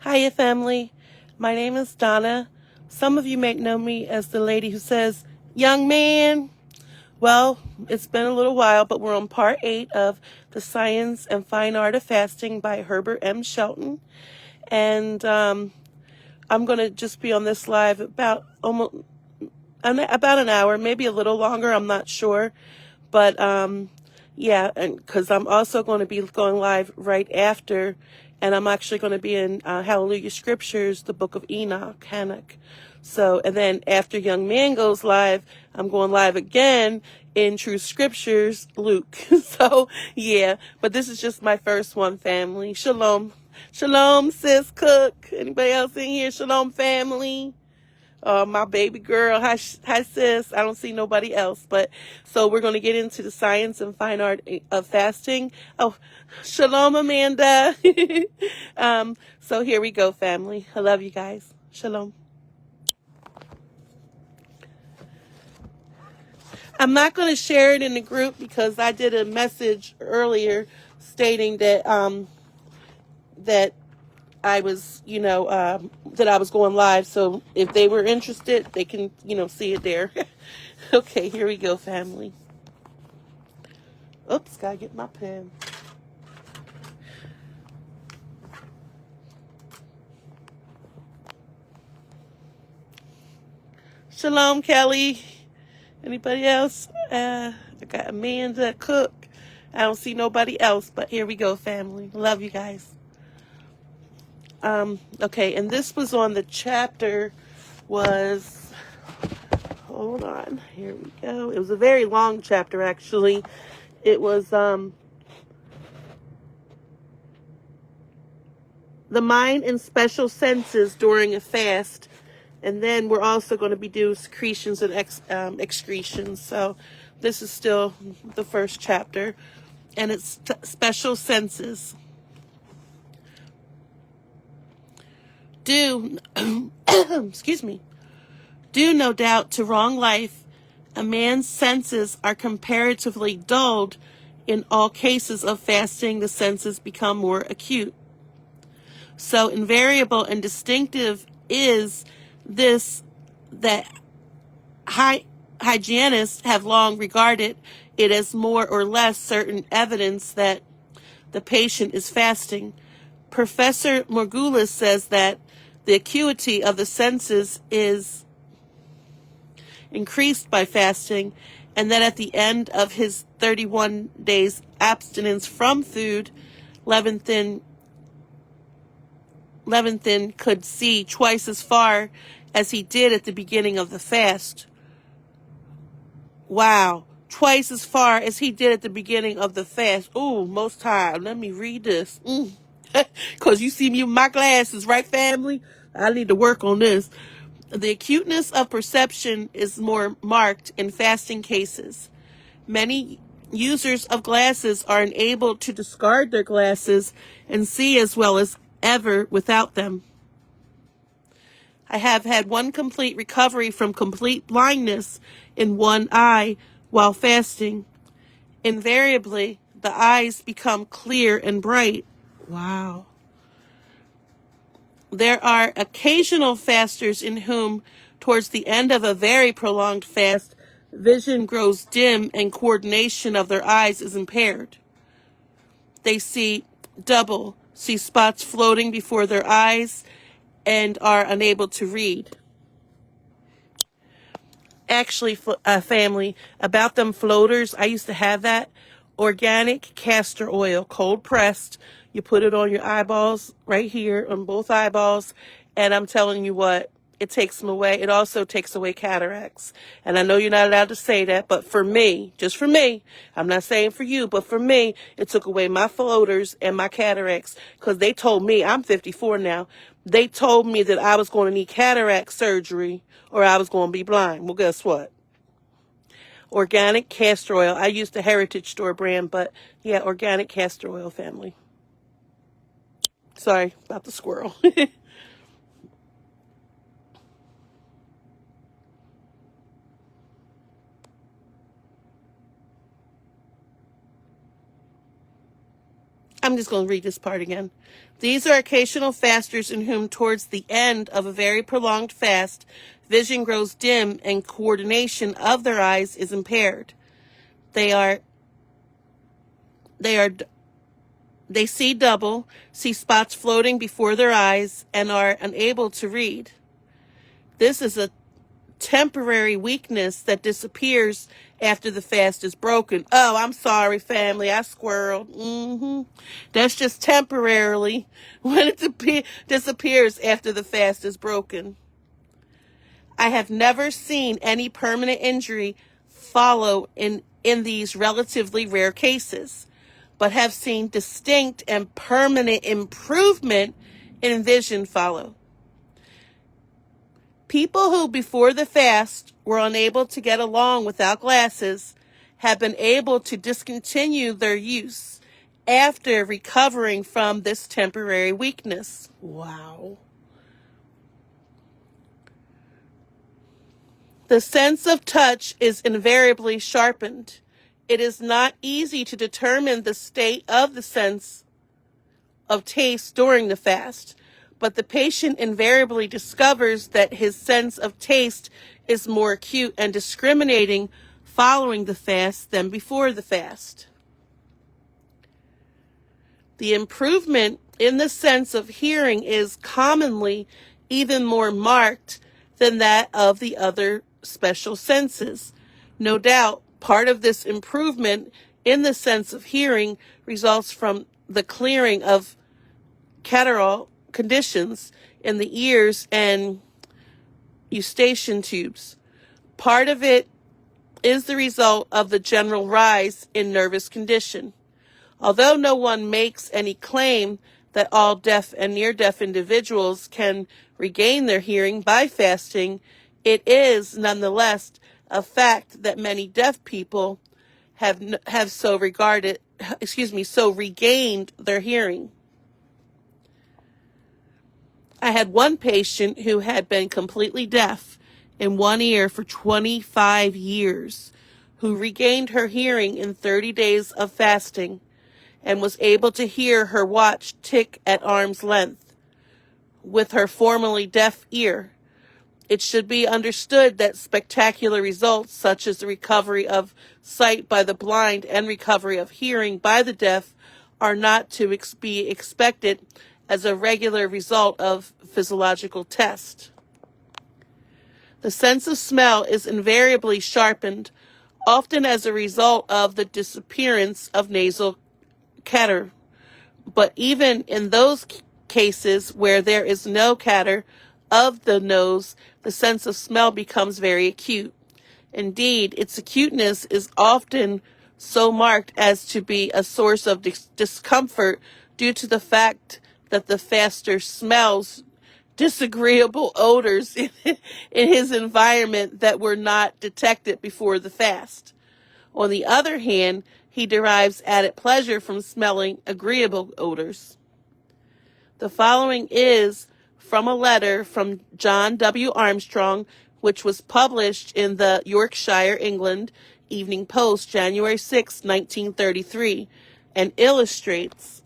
Hiya, family. My name is Donna. Some of you may know me as the lady who says, "Young man." Well, it's been a little while, but we're on part 8 of The Science and Fine Art of Fasting by Herbert M Shelton. And I'm going to just be on this live about an hour, maybe a little longer, I'm not sure. But yeah, and because I'm also going to be going live right after, and I'm actually going to be in Hallelujah Scriptures, the book of Enoch. So, and then after Young Man goes live, I'm going live again in True Scriptures, Luke. So, yeah, but this is just my first one, family. Shalom. Shalom, sis Cook. Anybody else in here? Shalom, family. My baby girl. Hi, sis. I don't see nobody else. But so we're going to get into the science and fine art of fasting. Oh, shalom, Amanda. So here we go, family. I love you guys. Shalom. I'm not going to share it in the group because I did a message earlier stating that that I was, that I was going live. So if they were interested, they can, see it there. Okay, here we go, family. Oops, gotta get my pen. Shalom, Kelly. Anybody else? I got Amanda Cook. I don't see nobody else, but here we go, family. Love you guys. Okay, and this was on the chapter was, hold on, here we go. It was a very long chapter, actually. It was, the mind and special senses during a fast. And then we're also going to be doing secretions and excretions. So this is still the first chapter. And it's special senses. Excuse me, due no doubt to wrong life, a man's senses are comparatively dulled. In all cases of fasting, the senses become more acute. So invariable and distinctive is this, that hygienists have long regarded it as more or less certain evidence that the patient is fasting. Professor Morgulis says that the acuity of the senses is increased by fasting, and that at the end of his 31 days abstinence from food, Levithan could see twice as far as he did at the beginning of the fast. Wow. Twice as far as he did at the beginning of the fast. Ooh, Most High. Let me read this. Because you see me with my glasses, right, family? I need to work on this. The acuteness of perception is more marked in fasting cases. Many users of glasses are unable to discard their glasses and see as well as ever without them. I have had one complete recovery from complete blindness in one eye while fasting. Invariably, the eyes become clear and bright. Wow. There are occasional fasters in whom, towards the end of a very prolonged fast, vision grows dim and coordination of their eyes is impaired. They see double, see spots floating before their eyes, and are unable to read. Actually, family, about them floaters, I used to have that. Organic castor oil, cold pressed. You put it on your eyeballs, right here, on both eyeballs. And I'm telling you what, it takes them away. It also takes away cataracts. And I know you're not allowed to say that, but for me, just for me, I'm not saying for you, but for me, it took away my floaters and my cataracts. Because they told me, I'm 54 now, they told me that I was going to need cataract surgery or I was going to be blind. Well, guess what? Organic castor oil. I used the Heritage Store brand, but yeah, organic castor oil, family. Sorry about the squirrel. I'm I'm just going to read this part again. These are occasional fasters in whom towards the end of a very prolonged fast, vision grows dim and coordination of their eyes is impaired. They see double, see spots floating before their eyes, and are unable to read. This is a temporary weakness that disappears after the fast is broken. Oh, I'm sorry, family. I squirreled. That's just temporarily when it disappears after the fast is broken. I have never seen any permanent injury follow in these relatively rare cases, but have seen distinct and permanent improvement in vision follow. People who before the fast were unable to get along without glasses have been able to discontinue their use after recovering from this temporary weakness. Wow. The sense of touch is invariably sharpened. It is not easy to determine the state of the sense of taste during the fast, but the patient invariably discovers that his sense of taste is more acute and discriminating following the fast than before the fast. The improvement in the sense of hearing is commonly even more marked than that of the other special senses. No doubt, part of this improvement in the sense of hearing results from the clearing of catarrhal conditions in the ears and eustachian tubes. Part of it is the result of the general rise in nervous condition. Although no one makes any claim that all deaf and near-deaf individuals can regain their hearing by fasting, it is nonetheless a fact that many deaf people have so regained their hearing. I had one patient who had been completely deaf in one ear for 25 years, who regained her hearing in 30 days of fasting and was able to hear her watch tick at arm's length with her formerly deaf ear. It should be understood that spectacular results such as the recovery of sight by the blind and recovery of hearing by the deaf are not to be expected as a regular result of physiological tests. The sense of smell is invariably sharpened, often as a result of the disappearance of nasal catarrh. But even in those cases where there is no catarrh of the nose, the sense of smell becomes very acute. Indeed, its acuteness is often so marked as to be a source of discomfort due to the fact that the faster smells disagreeable odors in his environment that were not detected before the fast. On the other hand, he derives added pleasure from smelling agreeable odors. The following is from a letter from John W. Armstrong, which was published in the Yorkshire, England, Evening Post, January 6, 1933, and illustrates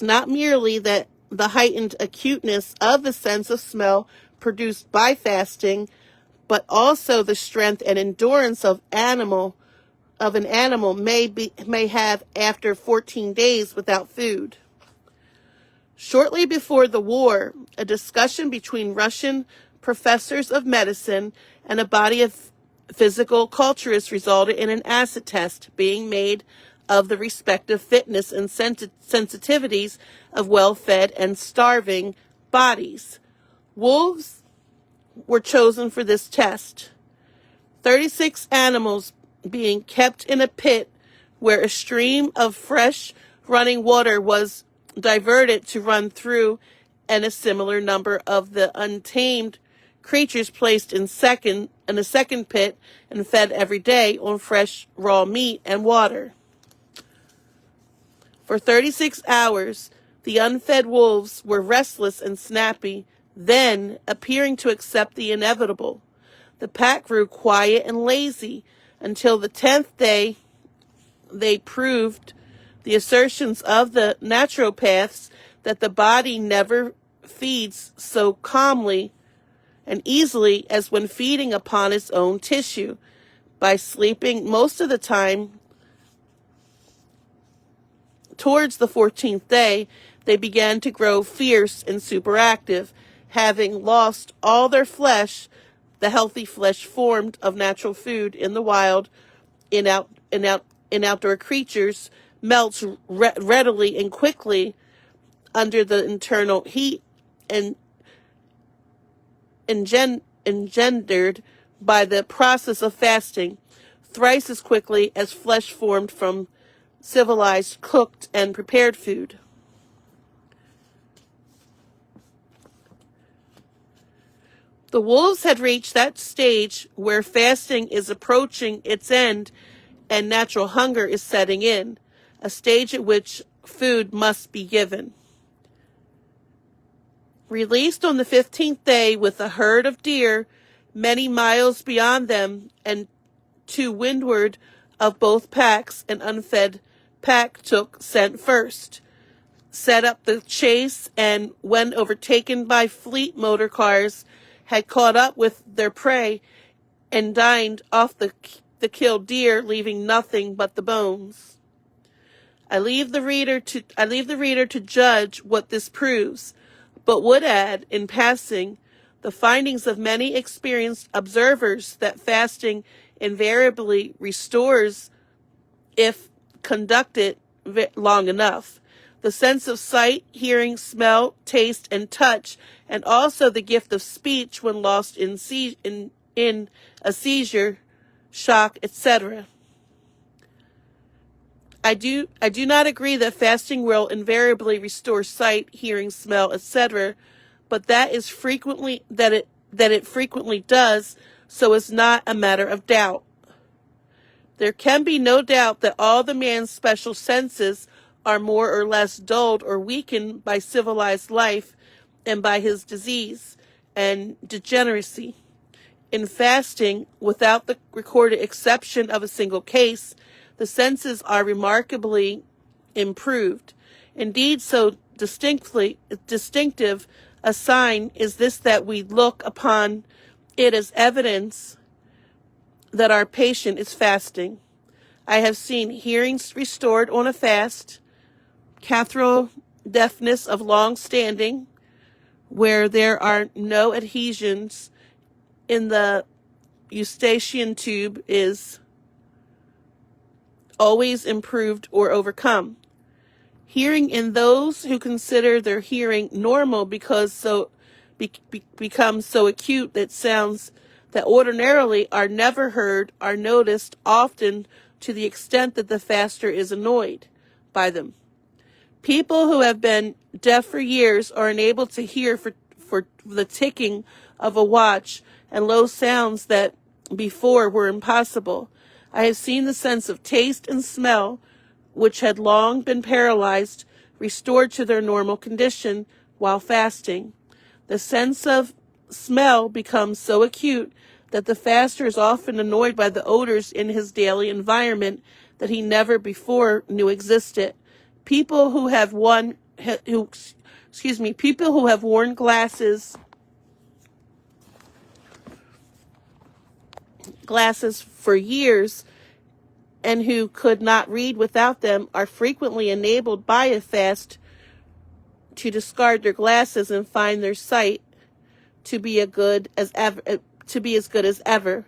not merely that the heightened acuteness of the sense of smell produced by fasting, but also the strength and endurance of an animal may have after 14 days without food. Shortly before the war, a discussion between Russian professors of medicine and a body of physical culturists resulted in an acid test being made of the respective fitness and sensitivities of well-fed and starving bodies. Wolves were chosen for this test. 36 animals being kept in a pit where a stream of fresh running water was diverted to run through, and a similar number of the untamed creatures placed in a second pit and fed every day on fresh raw meat and water. For 36 hours, the unfed wolves were restless and snappy, then, appearing to accept the inevitable, the pack grew quiet and lazy until the 10th day they proved the assertions of the naturopaths that the body never feeds so calmly and easily as when feeding upon its own tissue. By sleeping most of the time, towards the 14th day, they began to grow fierce and superactive, having lost all their flesh. The healthy flesh formed of natural food in the wild, in outdoor creatures, melts readily and quickly under the internal heat and engendered by the process of fasting, thrice as quickly as flesh formed from civilized, cooked, and prepared food. The wolves had reached that stage where fasting is approaching its end and natural hunger is setting in, a stage at which food must be given. Released on the 15th day with a herd of deer many miles beyond them and to windward of both packs, an unfed pack took scent first, set up the chase, and when overtaken by fleet motor cars, had caught up with their prey and dined off the killed deer, leaving nothing but the bones. I leave the reader to judge what this proves, but would add, in passing, the findings of many experienced observers that fasting invariably restores if conducted long enough. The sense of sight, hearing, smell, taste, and touch, and also the gift of speech when lost in a seizure, shock, etc. I do not agree that fasting will invariably restore sight, hearing, smell, etc., but that it frequently does, so is not a matter of doubt. There can be no doubt that all the man's special senses are more or less dulled or weakened by civilized life and by his disease and degeneracy. In fasting, without the recorded exception of a single case, the senses are remarkably improved. Indeed, so distinctive a sign is this that we look upon it as evidence that our patient is fasting. I have seen hearings restored on a fast, catarrhal deafness of long standing, where there are no adhesions in the eustachian tube, is always improved or overcome. Hearing in those who consider their hearing normal because becomes so acute that sounds that ordinarily are never heard are noticed, often to the extent that the faster is annoyed by them. People who have been deaf for years are unable to hear for the ticking of a watch and low sounds that before were impossible. I have seen the sense of taste and smell, which had long been paralyzed, restored to their normal condition while fasting. The sense of smell becomes so acute that the faster is often annoyed by the odors in his daily environment that he never before knew existed. People who have worn glasses for years and who could not read without them are frequently enabled by a fast to discard their glasses and find their sight to be as good as ever.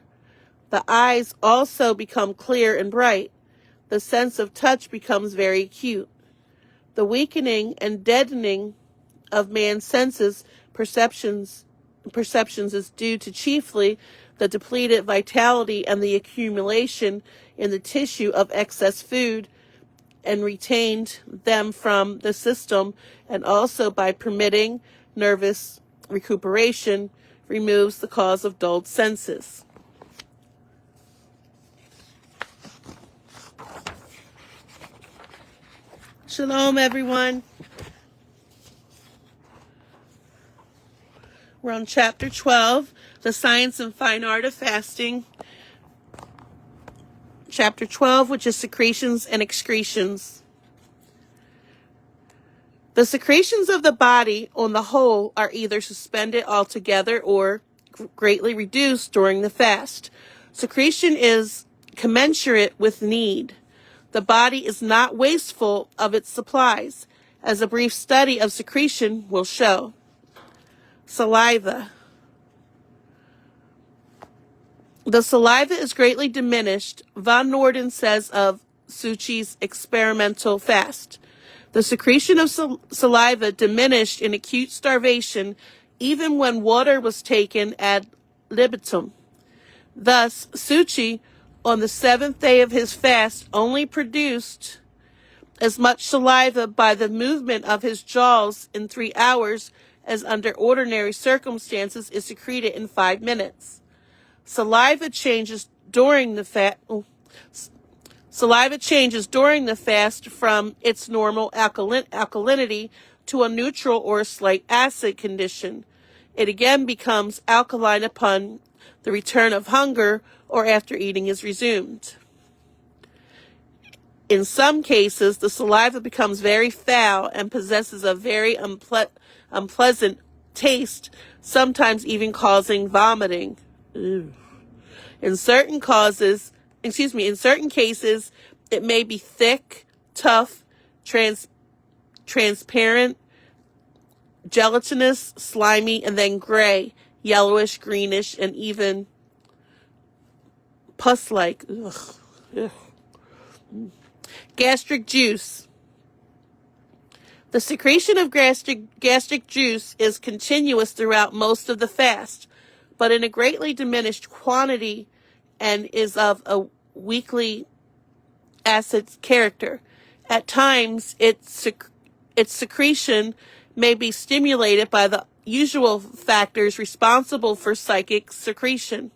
The eyes also become clear and bright. The sense of touch becomes very acute. The weakening and deadening of man's senses perceptions is due to chiefly the depleted vitality and the accumulation in the tissue of excess food and retained them from the system, and also by permitting nervous recuperation removes the cause of dulled senses. Shalom, everyone. We're on chapter 12, the science and fine art of fasting. Chapter 12, which is secretions and excretions. The secretions of the body on the whole are either suspended altogether or greatly reduced during the fast. Secretion is commensurate with need. The body is not wasteful of its supplies, as a brief study of secretion will show. Saliva. The saliva is greatly diminished, Von Norden says of Suchi's experimental fast. The secretion of saliva diminished in acute starvation even when water was taken ad libitum. Thus, Suchi, on the 7th day of his fast, only produced as much saliva by the movement of his jaws in 3 hours as under ordinary circumstances is secreted in 5 minutes. Saliva changes during the fast from its normal alkalinity to a neutral or slight acid condition. It again becomes alkaline upon the return of hunger or after eating is resumed. In some cases, the saliva becomes very foul and possesses a very unpleasant taste, sometimes even causing vomiting. Ew. In certain cases, it may be thick, tough, transparent, gelatinous, slimy, and then gray, yellowish, greenish, and even pus-like. Ugh. Ugh. Gastric juice. The secretion of gastric juice is continuous throughout most of the fast, but in a greatly diminished quantity and is of a weakly acid character. At times, its secretion may be stimulated by the usual factors responsible for psychic secretion.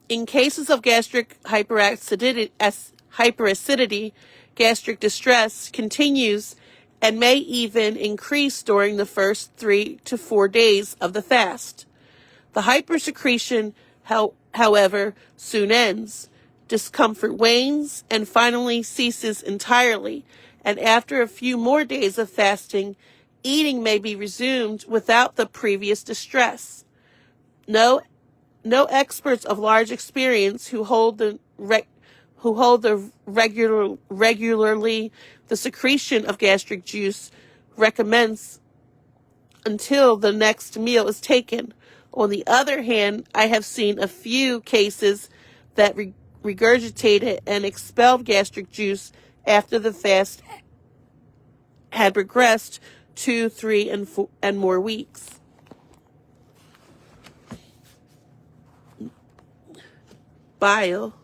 In cases of gastric hyperacidity, gastric distress continues and may even increase during the first 3 to 4 days of the fast. The hypersecretion, however, soon ends. Discomfort wanes and finally ceases entirely, and after a few more days of fasting, eating may be resumed without the previous distress. No experts of large experience who hold regularly the secretion of gastric juice recommends until the next meal is taken. On the other hand, I have seen a few cases that regurgitated and expelled gastric juice after the fast had progressed 2, 3, and more weeks. Bile.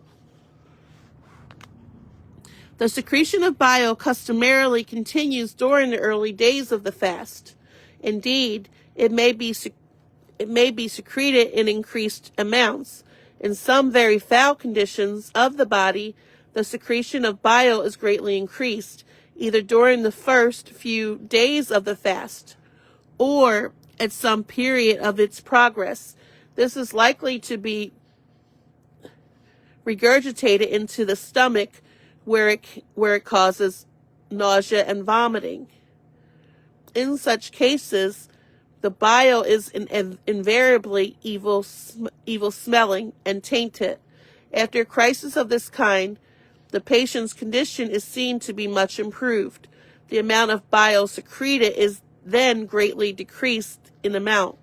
The secretion of bile customarily continues during the early days of the fast. Indeed, it may be secreted in increased amounts. In some very foul conditions of the body, the secretion of bile is greatly increased, either during the first few days of the fast or at some period of its progress. This is likely to be regurgitated into the stomach where it causes nausea and vomiting. In such cases, the bile is invariably evil smelling and tainted. After a crisis of this kind, the patient's condition is seen to be much improved. The amount of bile secreted is then greatly decreased in amount.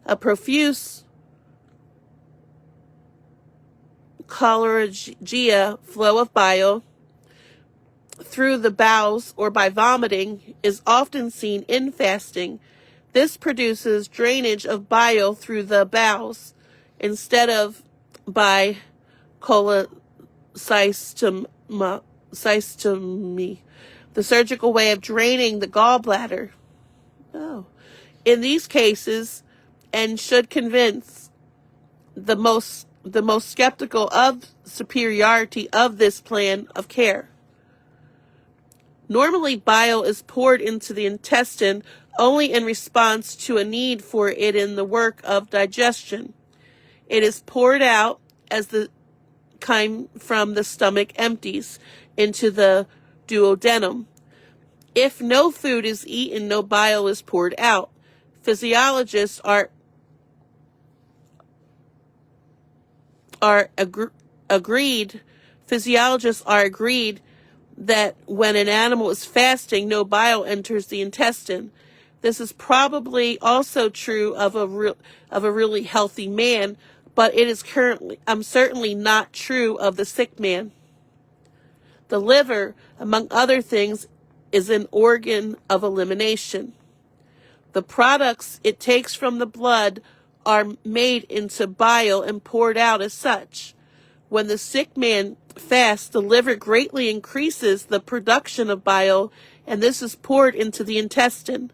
A profuse cholerugia flow of bile through the bowels or by vomiting is often seen in fasting. This produces drainage of bile through the bowels instead of by cholecystomy, the surgical way of draining the gallbladder. Oh. In these cases, and should convince the most skeptical of superiority of this plan of care. Normally, bile is poured into the intestine only in response to a need for it in the work of digestion. It is poured out as the chyme from the stomach empties into the duodenum. If no food is eaten, no bile is poured out. Physiologists are agreed. Physiologists are agreed that when an animal is fasting, no bile enters the intestine. This is probably also true of a really healthy man, but it is certainly not true of the sick man. The liver, among other things, is an organ of elimination. The products it takes from the blood are made into bile and poured out as such. When the sick man fasts, the liver greatly increases the production of bile, and this is poured into the intestine.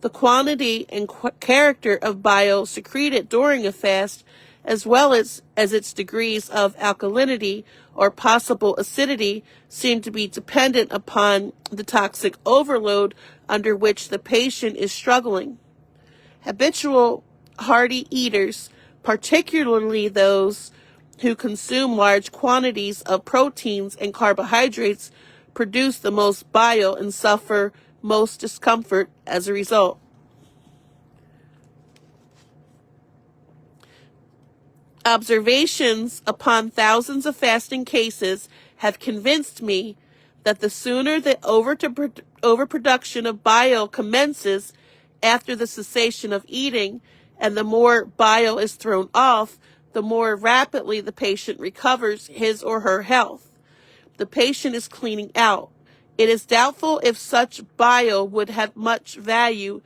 The quantity and character of bile secreted during a fast, as well as its degrees of alkalinity or possible acidity, seem to be dependent upon the toxic overload under which the patient is struggling. Habitual hearty eaters, particularly those who consume large quantities of proteins and carbohydrates, produce the most bile and suffer most discomfort as a result. Observations upon thousands of fasting cases have convinced me that the sooner the overproduction of bile commences after the cessation of eating, and the more bile is thrown off, the more rapidly the patient recovers his or her health. The patient is cleaning out. It is doubtful if such bile would have much value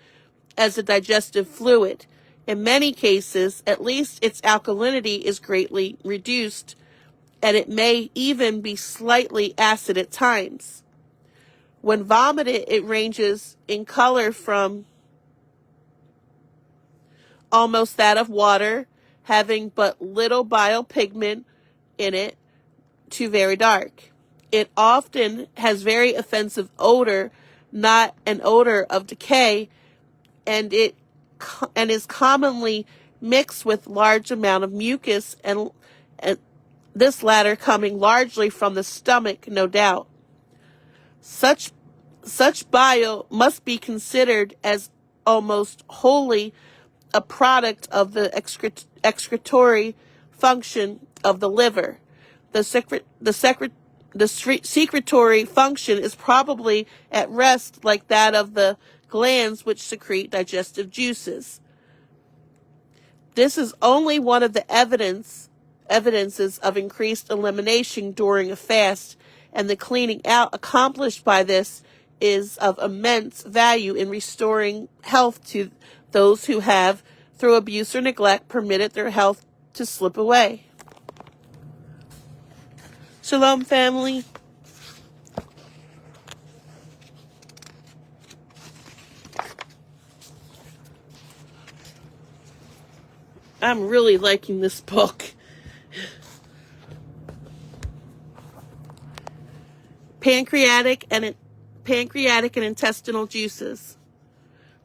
as a digestive fluid. In many cases, at least its alkalinity is greatly reduced, and it may even be slightly acid at times. When vomited, it ranges in color from almost that of water, having but little bile pigment in it, to very dark. It often has very offensive odor, not an odor of decay, and is commonly mixed with large amount of mucus, and this latter coming largely from the stomach, no doubt. Such bile must be considered as almost wholly a product of the excretory function of the liver. The secretory function is probably at rest like that of the glands which secrete digestive juices. This is only one of the evidences of increased elimination during a fast, and the cleaning out accomplished by this is of immense value in restoring health to those who have, through abuse or neglect, permitted their health to slip away. Shalom, family. I'm really liking this book. Pancreatic and intestinal juices.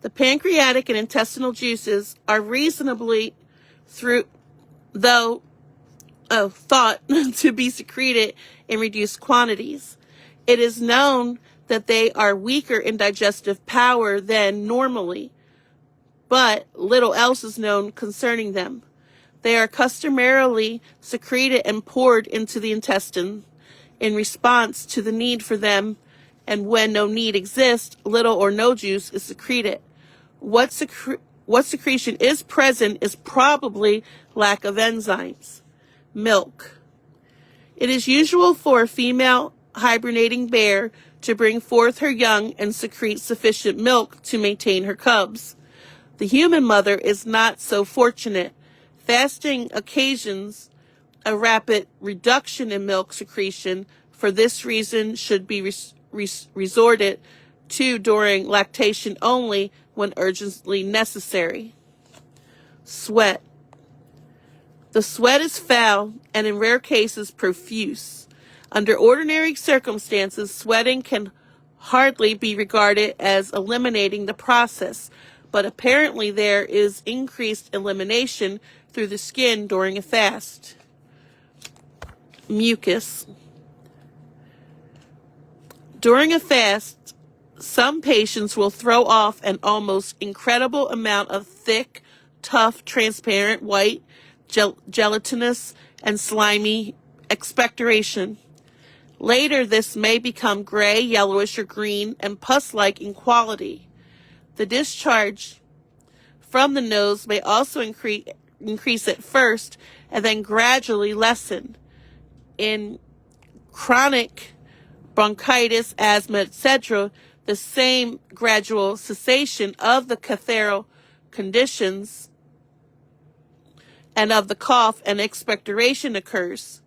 The pancreatic and intestinal juices are reasonably thought to be secreted in reduced quantities. It is known that they are weaker in digestive power than normally, but little else is known concerning them. They are customarily secreted and poured into the intestine in response to the need for them, and when no need exists, little or no juice is secreted. What secretion is present is probably lack of enzymes. Milk. It is usual for a female hibernating bear to bring forth her young and secrete sufficient milk to maintain her cubs. The human mother is not so fortunate. Fasting occasions a rapid reduction in milk secretion. For this reason, should be resorted to during lactation only when urgently necessary. Sweat. The sweat is foul and in rare cases profuse. Under ordinary circumstances, sweating can hardly be regarded as eliminating the process, but apparently there is increased elimination through the skin during a fast. Mucus. During a fast, some patients will throw off an almost incredible amount of thick, tough, transparent, white, gelatinous, and slimy expectoration. Later, this may become gray, yellowish, or green, and pus-like in quality. The discharge from the nose may also increase at first and then gradually lessen. In chronic bronchitis, asthma, etc., the same gradual cessation of the cathary conditions and of the cough and expectoration occurs.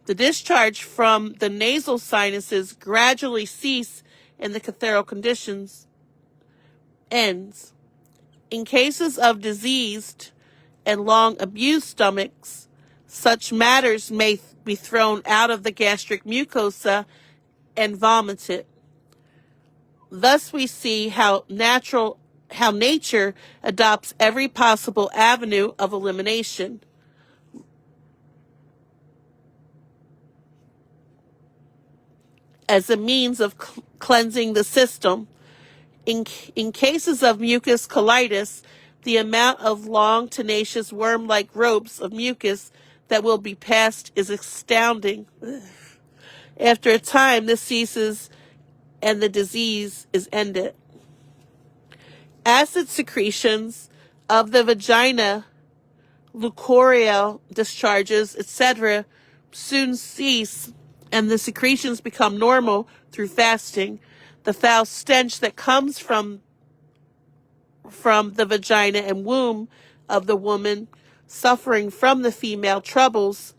The discharge from the nasal sinuses gradually cease in the cathary conditions ends. In cases of diseased and long abused stomachs, such matters may be thrown out of the gastric mucosa and vomited. Thus we see how nature adopts every possible avenue of elimination. As a means of cleansing the system. In cases of mucus colitis, the amount of long, tenacious, worm-like ropes of mucus that will be passed is astounding. After a time, this ceases and the disease is ended. Acid secretions of the vagina, leucorrheal discharges, etc., soon cease and the secretions become normal through fasting. The foul stench that comes from the vagina and womb of the woman suffering from the female troubles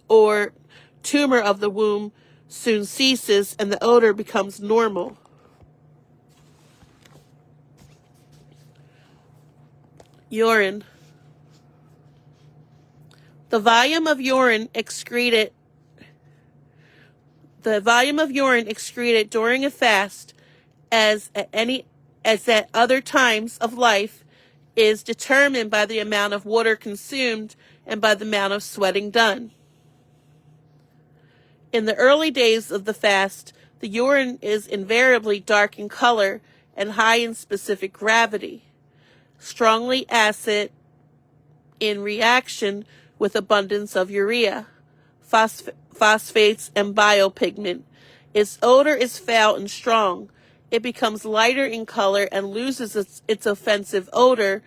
or tumor of the womb soon ceases and the odor becomes normal. Urine. The volume of urine excreted during a fast, as at other times of life, is determined by the amount of water consumed and by the amount of sweating done. In the early days of the fast, the urine is invariably dark in color and high in specific gravity, strongly acid in reaction with abundance of urea, phosphates, and biopigment. Its odor is foul and strong. It becomes lighter in color and loses its offensive odor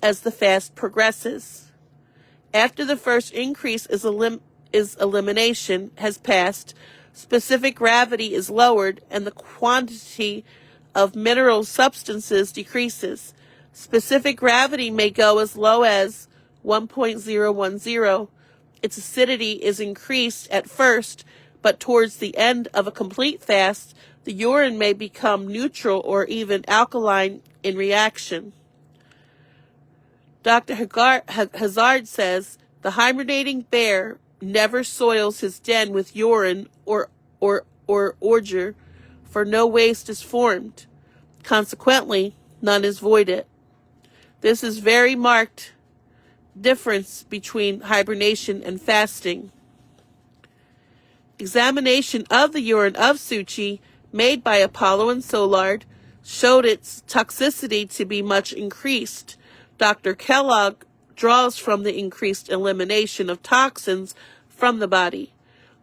as the fast progresses. After the first increase elimination has passed, specific gravity is lowered and the quantity of mineral substances decreases. Specific gravity may go as low as 1.010. Its acidity is increased at first, but towards the end of a complete fast, the urine may become neutral or even alkaline in reaction. Dr. Hazard says, the hibernating bear never soils his den with urine or ordure, for no waste is formed. Consequently, none is voided. This is very marked difference between hibernation and fasting. Examination of the urine of Suchi made by Apollo and Soulard showed its toxicity to be much increased. Dr. Kellogg draws from the increased elimination of toxins from the body.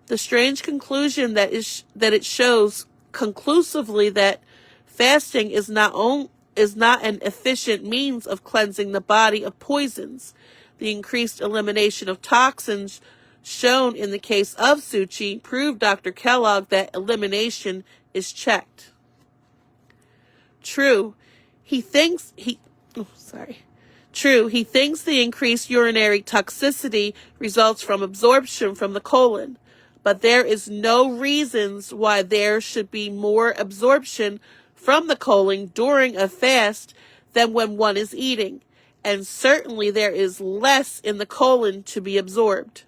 The strange conclusion that it shows conclusively that fasting is not an efficient means of cleansing the body of poisons. The increased elimination of toxins shown in the case of Suchi proved Dr. Kellogg that elimination is checked. True, he thinks the increased urinary toxicity results from absorption from the colon, but there is no reasons why there should be more absorption from the colon during a fast than when one is eating, and certainly there is less in the colon to be absorbed.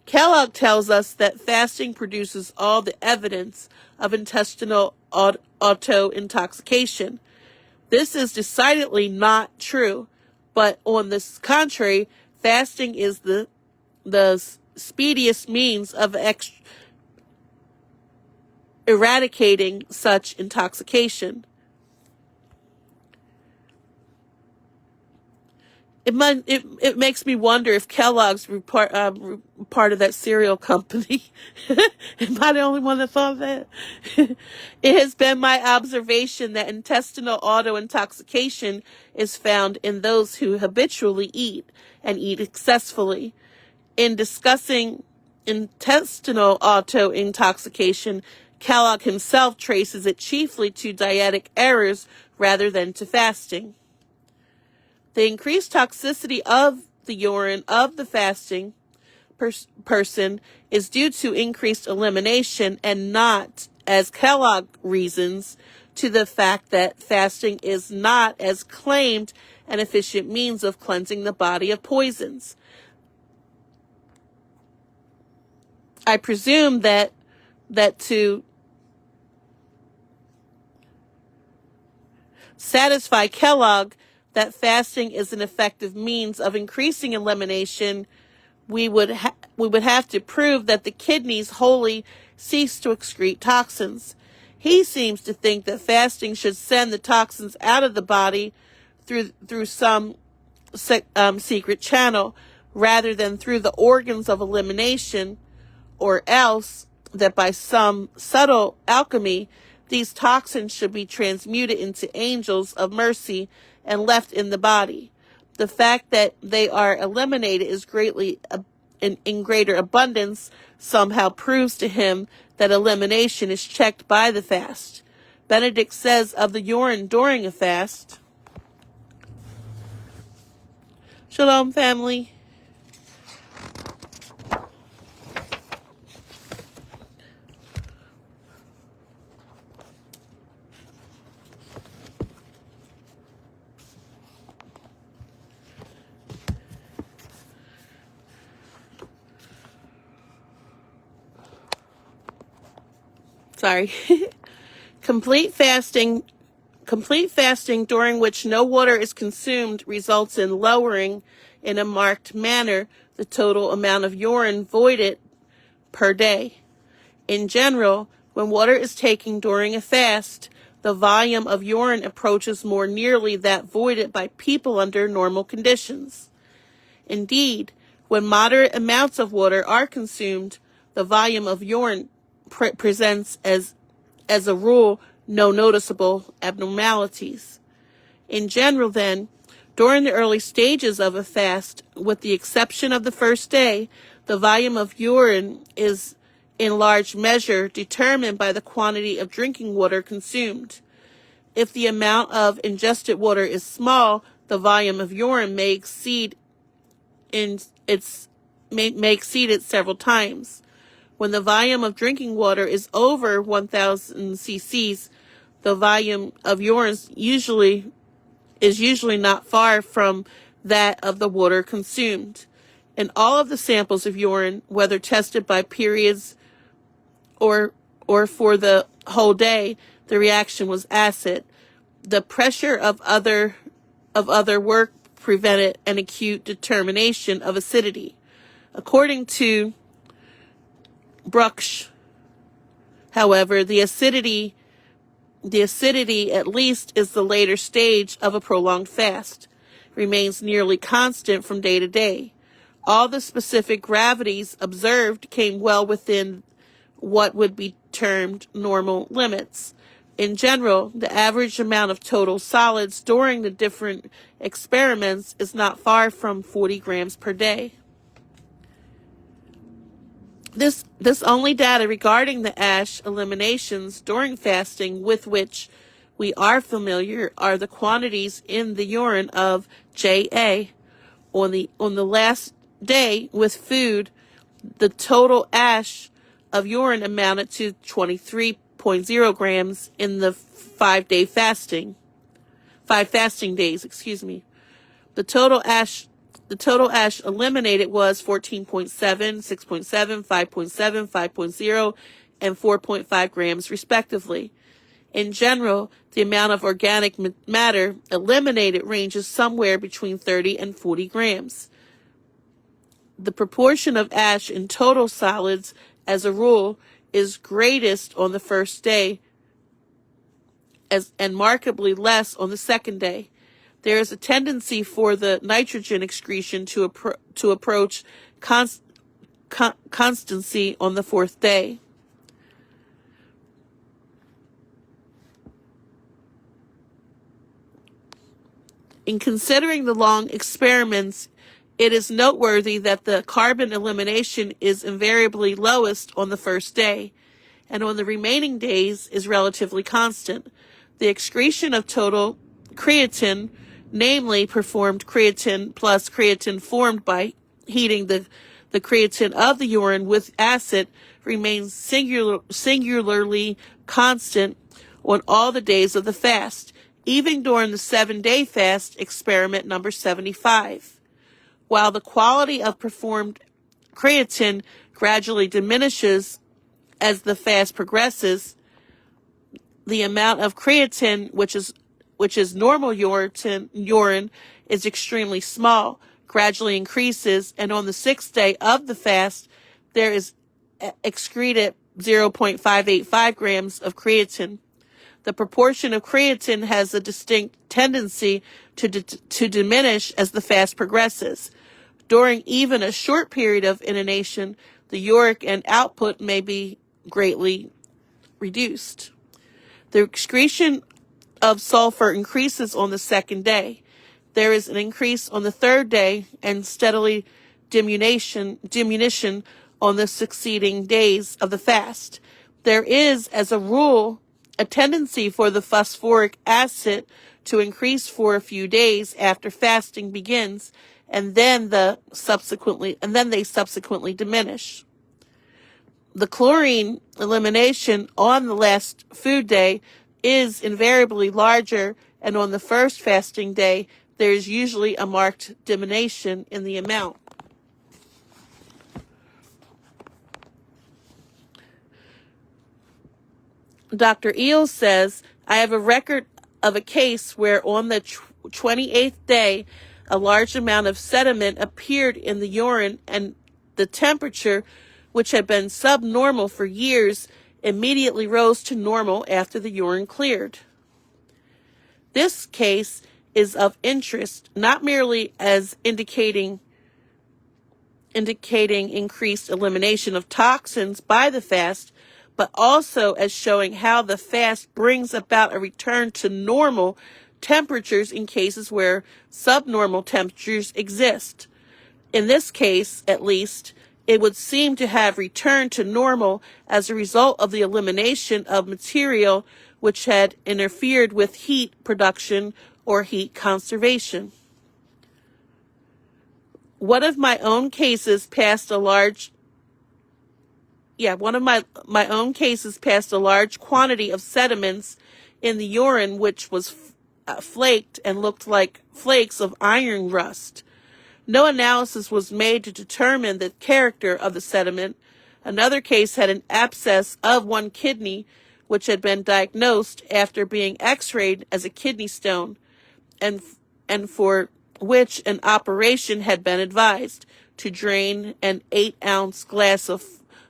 Kellogg tells us that fasting produces all the evidence of intestinal auto-intoxication. This is decidedly not true, but on the contrary, fasting is the speediest means of eradicating such intoxication. It makes me wonder if Kellogg's part of that cereal company. Am I the only one that thought that? It has been my observation that intestinal auto-intoxication is found in those who habitually eat and eat excessively. In discussing intestinal auto-intoxication, Kellogg himself traces it chiefly to dietetic errors rather than to fasting. The increased toxicity of the urine of the fasting person is due to increased elimination and not, as Kellogg reasons, to the fact that fasting is not, as claimed, an efficient means of cleansing the body of poisons. I presume that to satisfy Kellogg that fasting is an effective means of increasing elimination, we would have to prove that the kidneys wholly cease to excrete toxins. He seems to think that fasting should send the toxins out of the body through some secret channel rather than through the organs of elimination, or else that by some subtle alchemy these toxins should be transmuted into angels of mercy and left in the body. The fact that they are eliminated is greatly in greater abundance somehow proves to him that elimination is checked by the fast. Benedict says of the urine during a fast, Shalom, family. Sorry. Complete fasting during which no water is consumed results in lowering in a marked manner the total amount of urine voided per day. In general, when water is taken during a fast, the volume of urine approaches more nearly that voided by people under normal conditions. Indeed, when moderate amounts of water are consumed, the volume of urine presents as a rule no noticeable abnormalities. In general, then, during the early stages of a fast, with the exception of the first day, the volume of urine is in large measure determined by the quantity of drinking water consumed. If the amount of ingested water is small, the volume of urine may exceed it several times. When the volume of drinking water is over 1,000 cc's, the volume of urine is usually not far from that of the water consumed. In all of the samples of urine, whether tested by periods or for the whole day, the reaction was acid. The pressure of other work prevented an acute determination of acidity. According to Brucksch, however, the acidity at least is the later stage of a prolonged fast, remains nearly constant from day to day. All the specific gravities observed came well within what would be termed normal limits. In general, the average amount of total solids during the different experiments is not far from 40 grams per day. This only data regarding the ash eliminations during fasting with which we are familiar are the quantities in the urine of J.A. On the last day with food, the total ash of urine amounted to 23.0 grams in the 5 fasting days. The total ash The total ash eliminated was 14.7, 6.7, 5.7, 5.0, and 4.5 grams, respectively. In general, the amount of organic matter eliminated ranges somewhere between 30 and 40 grams. The proportion of ash in total solids, as a rule, is greatest on the first day and markedly less on the second day. There is a tendency for the nitrogen excretion to approach constancy on the fourth day. In considering the long experiments, it is noteworthy that the carbon elimination is invariably lowest on the first day, and on the remaining days is relatively constant. The excretion of total creatine, namely performed creatine plus creatine formed by heating the creatine of the urine with acid, remains singularly constant on all the days of the fast, even during the 7-day fast, experiment number 75. While the quality of performed creatine gradually diminishes as the fast progresses, the amount of creatine, which is normal urine, is extremely small, gradually increases, and on the 6th day of the fast, there is excreted 0.585 grams of creatine. The proportion of creatine has a distinct tendency to diminish as the fast progresses. During even a short period of inanition, the uric and output may be greatly reduced. The excretion of sulfur increases on the second day. There is an increase on the third day and steadily diminution on the succeeding days of the fast. There is, as a rule, a tendency for the phosphoric acid to increase for a few days after fasting begins, and then they subsequently diminish. The chlorine elimination on the last food day is invariably larger, and on the first fasting day, there is usually a marked diminution in the amount. Dr. Eels says, I have a record of a case where on the 28th day, a large amount of sediment appeared in the urine, and the temperature, which had been subnormal for years, immediately rose to normal after the urine cleared. This case is of interest, not merely as indicating increased elimination of toxins by the fast, but also as showing how the fast brings about a return to normal temperatures in cases where subnormal temperatures exist. In this case, at least, it would seem to have returned to normal as a result of the elimination of material which had interfered with heat production or heat conservation. One of my own cases passed a large quantity of sediments in the urine, which was flaked and looked like flakes of iron rust. No analysis was made to determine the character of the sediment. Another case had an abscess of one kidney, which had been diagnosed after being x-rayed as a kidney stone, and for which an operation had been advised to drain an 8-ounce glass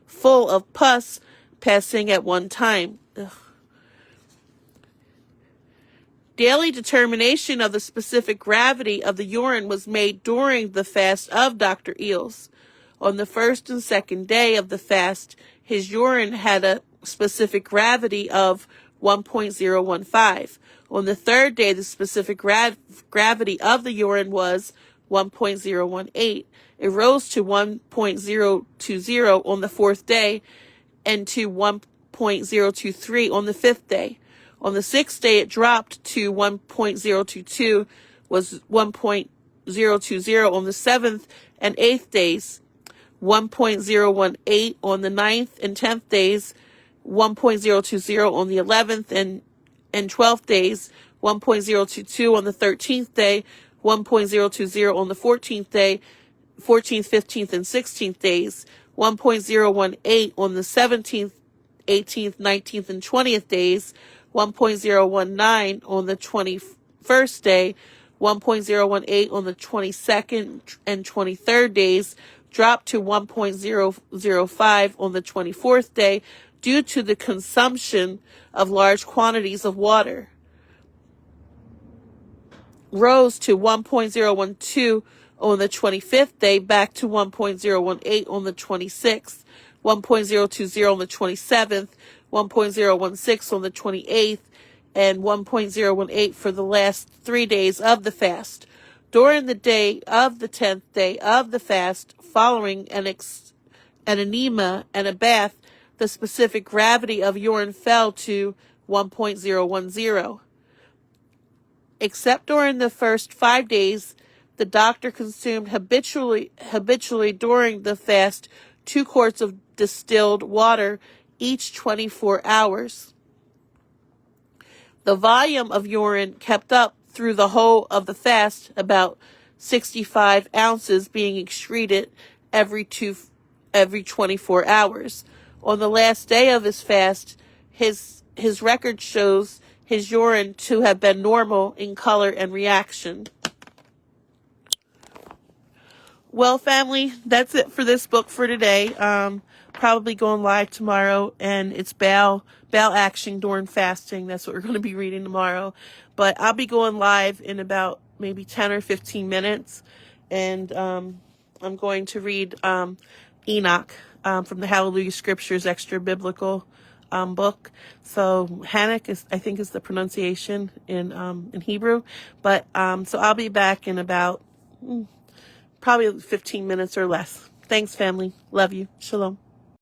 full of pus passing at one time. Ugh. Daily determination of the specific gravity of the urine was made during the fast of Dr. Eels. On the first and second day of the fast, his urine had a specific gravity of 1.015. On the third day, the specific gravity of the urine was 1.018. It rose to 1.020 on the fourth day and to 1.023 on the fifth day. On the 6th day, it dropped to 1.022, was 1.020 on the 7th and 8th days, 1.018 on the 9th and 10th days, 1.020 on the 11th and 12th days, 1.022 on the 13th day, 1.020 on the 14th day, 14th, 15th, and 16th days, 1.018 on the 17th, 18th, 19th, and 20th days, 1.019 on the 21st day, 1.018 on the 22nd and 23rd days, dropped to 1.005 on the 24th day due to the consumption of large quantities of water. Rose to 1.012 on the 25th day, back to 1.018 on the 26th, 1.020 on the 27th, 1.016 on the 28th, and 1.018 for the last 3 days of the fast. During the day of the 10th day of the fast, following an enema and a bath, the specific gravity of urine fell to 1.010. Except during the first 5 days, the doctor consumed habitually during the fast 2 quarts of distilled water each 24 hours. The volume of urine kept up through the whole of the fast, about 65 ounces being excreted every 24 hours. On the last day of his fast, his record shows his urine to have been normal in color and reaction. Well, family, that's it for this book for today. Probably going live tomorrow, and it's bowel action during fasting. That's what we're going to be reading tomorrow. But I'll be going live in about maybe 10 or 15 minutes, and I'm going to read Enoch from the Hallelujah Scriptures extra biblical book. So Hanak is, I think, is the pronunciation in Hebrew. But so I'll be back in about probably 15 minutes or less. Thanks, family. Love you. Shalom.